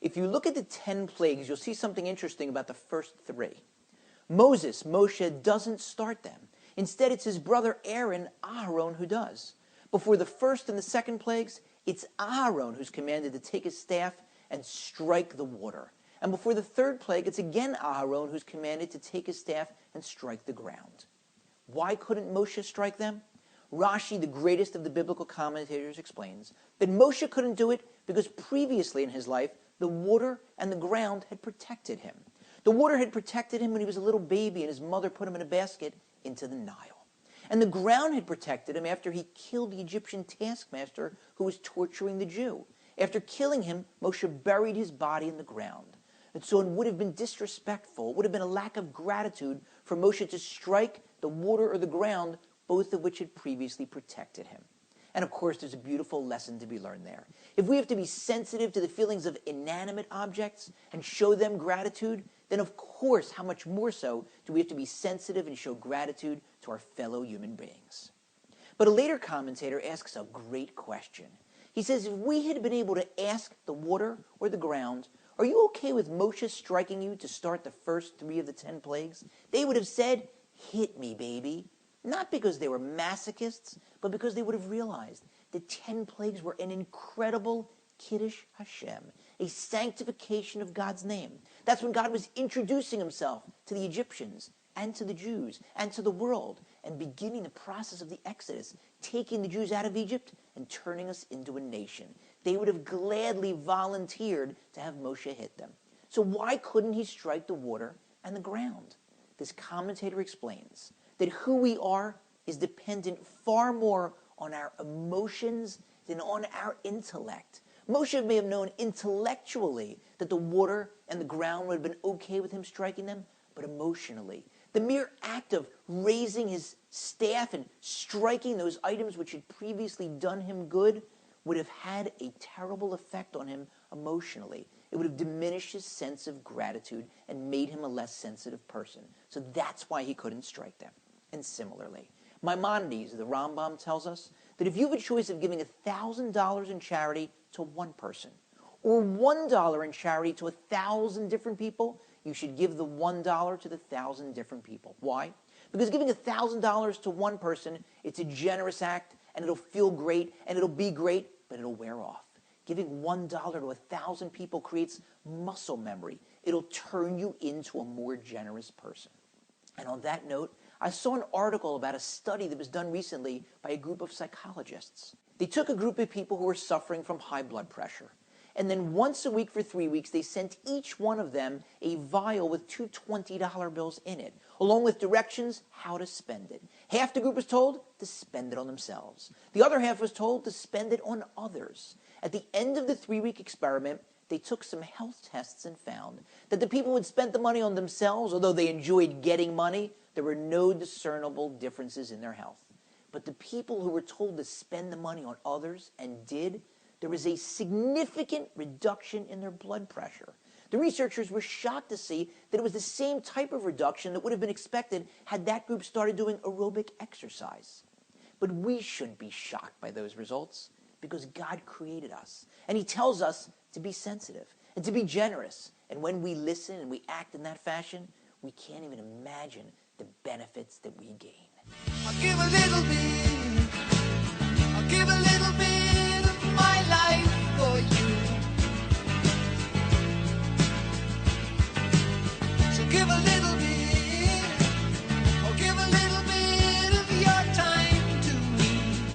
If you look at the 10 plagues, you'll see something interesting about the first 3. Moshe doesn't start them. Instead, it's his brother Aaron, who does. Before the first and the second plagues, it's Aaron who's commanded to take his staff and strike the water. And before the third plague, it's again Aaron who's commanded to take his staff and strike the ground. Why couldn't Moshe strike them? Rashi, the greatest of the biblical commentators, explains that Moshe couldn't do it because previously in his life, the water and the ground had protected him. The water had protected him when he was a little baby and his mother put him in a basket into the Nile. And the ground had protected him after he killed the Egyptian taskmaster who was torturing the Jew. After killing him, Moshe buried his body in the ground. And so it would have been disrespectful, it would have been a lack of gratitude for Moshe to strike the water or the ground, both of which had previously protected him. And of course, there's a beautiful lesson to be learned there. If we have to be sensitive to the feelings of inanimate objects and show them gratitude, then of course, how much more so do we have to be sensitive and show gratitude to our fellow human beings. But a later commentator asks a great question. He says, if we had been able to ask the water or the ground, are you okay with Moshe striking you to start the first 3 of the 10 plagues? They would have said, hit me, baby. Not because they were masochists, but because they would have realized the 10 plagues were an incredible Kiddush Hashem, a sanctification of God's name. That's when God was introducing himself to the Egyptians and to the Jews and to the world and beginning the process of the Exodus, taking the Jews out of Egypt and turning us into a nation. They would have gladly volunteered to have Moshe hit them. So why couldn't he strike the water and the ground? This commentator explains that who we are is dependent far more on our emotions than on our intellect. Moshe may have known intellectually that the water and the ground would have been okay with him striking them, but emotionally, the mere act of raising his staff and striking those items which had previously done him good would have had a terrible effect on him emotionally. It would have diminished his sense of gratitude and made him a less sensitive person. So that's why he couldn't strike them. And similarly, Maimonides, the Rambam, tells us that if you have a choice of giving $1,000 in charity to one person or $1 in charity to 1,000 different people, you should give the $1 to the 1,000 different people. Why? Because giving $1,000 to one person, it's a generous act, and it'll feel great, and it'll be great, but it'll wear off. Giving $1 to 1,000 people creates muscle memory. It'll turn you into a more generous person. And on that note, I saw an article about a study that was done recently by a group of psychologists. They took a group of people who were suffering from high blood pressure, and then once a week for 3 weeks, they sent each one of them a vial with 2 $20 bills in it, along with directions how to spend it. Half the group was told to spend it on themselves. The other half was told to spend it on others. At the end of the 3-week experiment, they took some health tests and found that the people who had spent the money on themselves, although they enjoyed getting money, there were no discernible differences in their health. But the people who were told to spend the money on others and did, there was a significant reduction in their blood pressure. The researchers were shocked to see that it was the same type of reduction that would have been expected had that group started doing aerobic exercise. But we shouldn't be shocked by those results because God created us. And he tells us to be sensitive and to be generous. And when we listen and we act in that fashion, we can't even imagine the benefits that we gain. I'll give a little bit. I'll give a little bit of my life for you. So give a little bit.